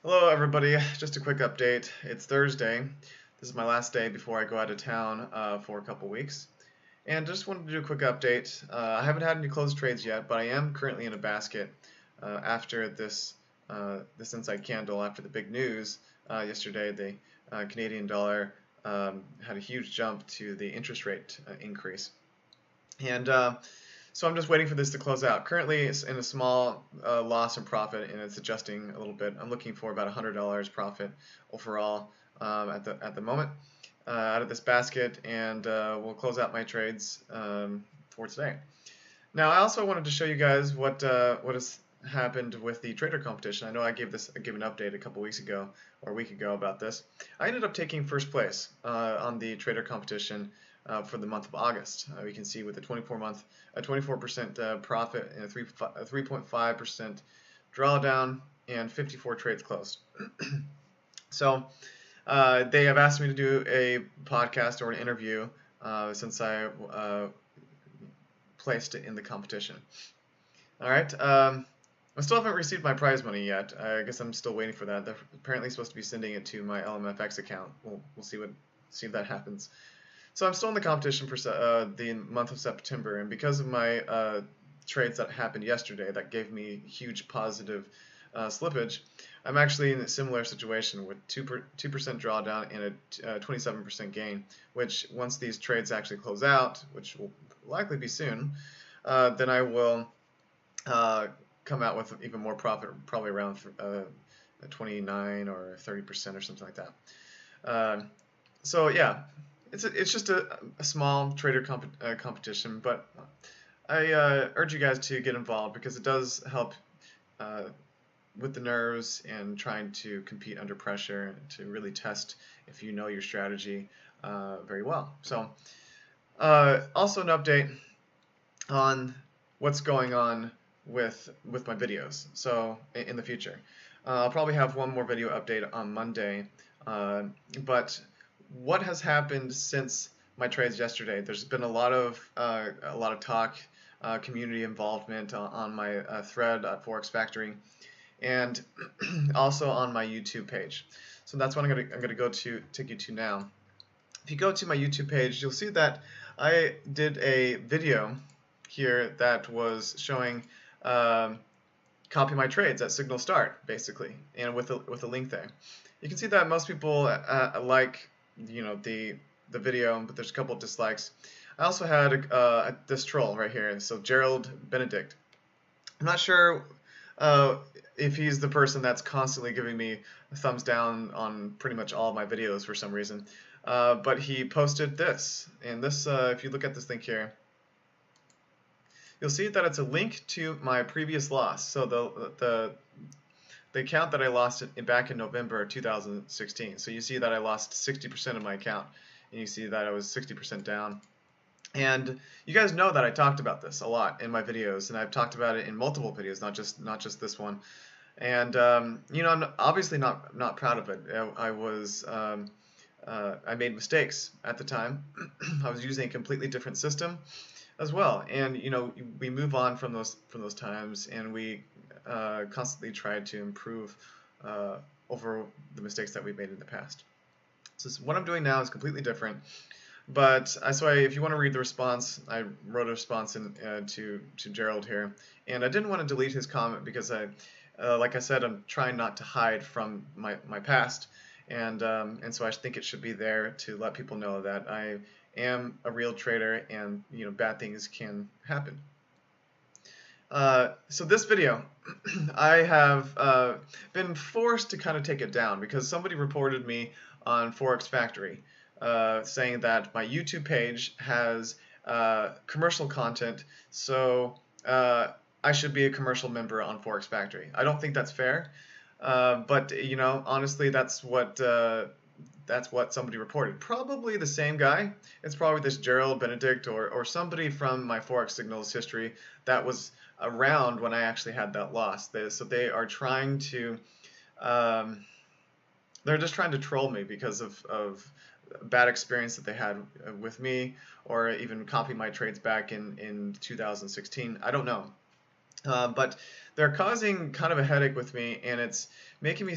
Hello everybody, just a quick update. It's Thursday. This is my last day before I go out of town for a couple weeks. And just wanted to do a quick update. I haven't had any closed trades yet, but I am currently in a basket after this inside candle, after the big news yesterday. The Canadian dollar had a huge jump to the interest rate increase. And so I'm just waiting for this to close out. Currently it's in a small loss and profit, and it's adjusting a little bit. I'm looking for about $100 profit overall at the moment out of this basket, and we'll close out my trades for today. Now I also wanted to show you guys what has happened with the trader competition. I know I gave an update a couple weeks ago or a week ago about this. I ended up taking first place on the trader competition for the month of August. We can see with a 24% profit and a 3.5% drawdown and 54 trades closed. So they have asked me to do a podcast or an interview since I placed it in the competition. All right. I still haven't received my prize money yet. I guess I'm still waiting for that. They're apparently supposed to be sending it to my MaverickFX account. We'll see if that happens. So I'm still in the competition for the month of September, and because of my trades that happened yesterday that gave me huge positive slippage, I'm actually in a similar situation with 2% drawdown and a 27% gain, which once these trades actually close out, which will likely be soon, then I will come out with even more profit, probably around 29 or 30% or something like that. So yeah, it's just a small trader competition, but I urge you guys to get involved because it does help with the nerves and trying to compete under pressure to really test if you know your strategy very well. So also an update on what's going on with my videos. So in the future, I'll probably have one more video update on Monday, but what has happened since my trades yesterday? There's been a lot of talk, community involvement on my thread at Forex Factory, and also on my YouTube page. So that's what I'm gonna take you to now. If you go to my YouTube page, you'll see that I did a video here that was showing copy my trades at signal start, basically, and with a link there. You can see that most people like the video, but there's a couple of dislikes. I also had this troll right here, so Gerald Benedict. I'm not sure if he's the person that's constantly giving me a thumbs down on pretty much all of my videos for some reason, but he posted this, and this, if you look at this link here, you'll see that it's a link to my previous loss. So the account that I lost back in November 2016. So you see that I lost 60% of my account, and you see that I was 60% down. And you guys know that I talked about this a lot in my videos, and I've talked about it in multiple videos, not just this one. And I'm obviously not proud of it. I made mistakes at the time. I was using a completely different system as well, and we move on from those times, and we constantly try to improve over the mistakes that we've made in the past. So what I'm doing now is completely different. But if you want to read the response, I wrote a response to Gerald here, and I didn't want to delete his comment because like I said, I'm trying not to hide from my past, and so I think it should be there to let people know that I am a real trader, and bad things can happen. So this video, I have been forced to kind of take it down because somebody reported me on Forex Factory saying that my YouTube page has commercial content, so I should be a commercial member on Forex Factory. I don't think that's fair, but honestly, that's what somebody reported. Probably the same guy. It's probably this Gerald Benedict or somebody from my Forex Signals history that was around when I actually had that loss. So they are trying to, they're just trying to troll me because of bad experience that they had with me, or even copy my trades back in 2016. I don't know. But they're causing kind of a headache with me, and it's making me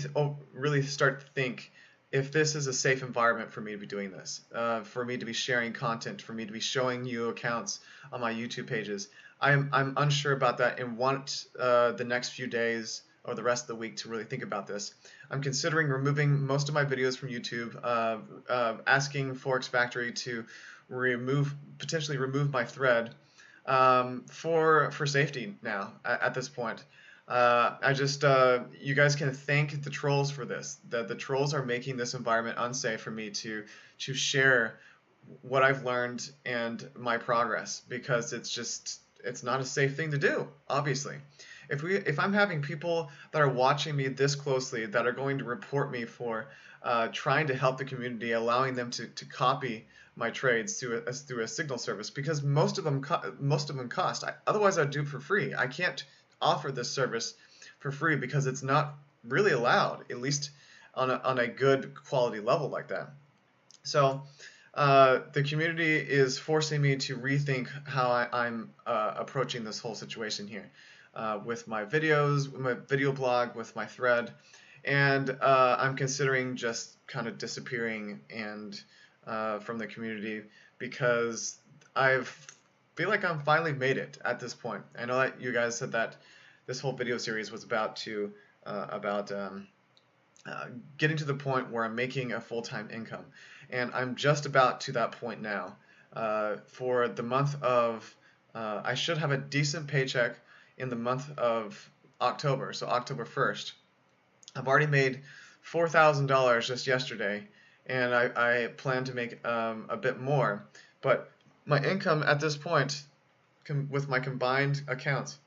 really start to think if this is a safe environment for me to be doing this, for me to be sharing content, for me to be showing you accounts on my YouTube pages. I'm unsure about that and want the next few days or the rest of the week to really think about this. I'm considering removing most of my videos from YouTube, asking Forex Factory to potentially remove my thread for safety now at this point. You guys can thank the trolls for this. The trolls are making this environment unsafe for me to share what I've learned and my progress, because it's not a safe thing to do, obviously. If I'm having people that are watching me this closely that are going to report me for trying to help the community, allowing them to copy my trades through a signal service, because most of them cost. Otherwise, I'd do it for free. I can't offer this service for free because it's not really allowed, at least on a good quality level like that. So the community is forcing me to rethink how I'm approaching this whole situation here, with my videos, with my video blog, with my thread, and I'm considering just kind of disappearing and from the community, because I feel like I'm finally made it at this point. I know that you guys said that this whole video series was about getting to the point where I'm making a full-time income, and I'm just about to that point now. For the month of, I should have a decent paycheck in the month of October, so October 1st. I've already made $4,000 just yesterday, and I plan to make a bit more, but my income at this point, with my combined accounts,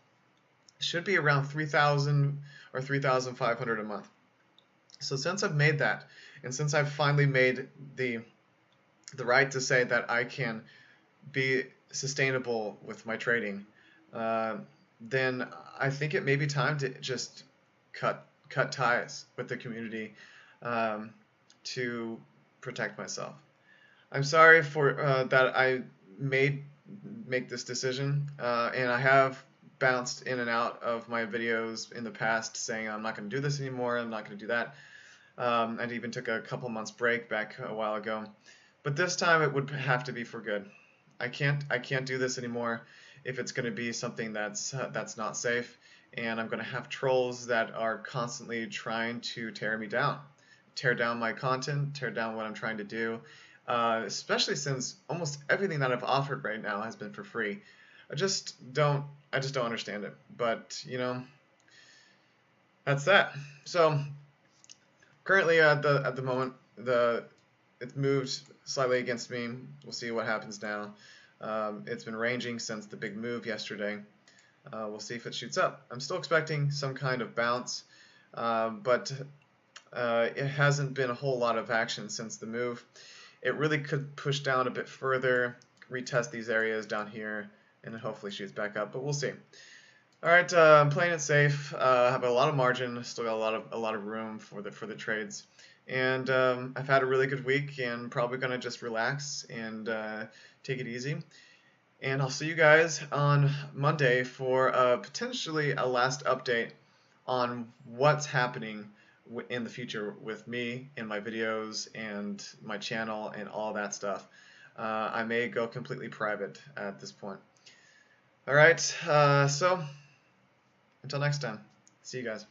should be around 3,000 or 3,500 a month. So since I've made that, and since I've finally made the right to say that I can be sustainable with my trading, then I think it may be time to just cut ties with the community to protect myself. I'm sorry for that I make this decision, and I have bounced in and out of my videos in the past, saying I'm not going to do this anymore, I'm not going to do that. I even took a couple months break back a while ago, but this time it would have to be for good. I can't do this anymore if it's going to be something that's not safe, and I'm going to have trolls that are constantly trying to tear me down, tear down my content, tear down what I'm trying to do, especially since almost everything that I've offered right now has been for free. I just don't understand it, but you know, that's that. So currently at the moment, it's moved slightly against me. We'll see what happens now. It's been ranging since the big move yesterday. We'll see if it shoots up. I'm still expecting some kind of bounce, but it hasn't been a whole lot of action since the move. It really could push down a bit further, retest these areas down here, and then hopefully shoots back up, but we'll see. Alright, I'm playing it safe. I have a lot of margin, still got a lot of room for the trades. And I've had a really good week, and probably gonna just relax and take it easy. And I'll see you guys on Monday for potentially a last update on what's happening in the future with me and my videos and my channel and all that stuff. I may go completely private at this point. Alright, so until next time, see you guys.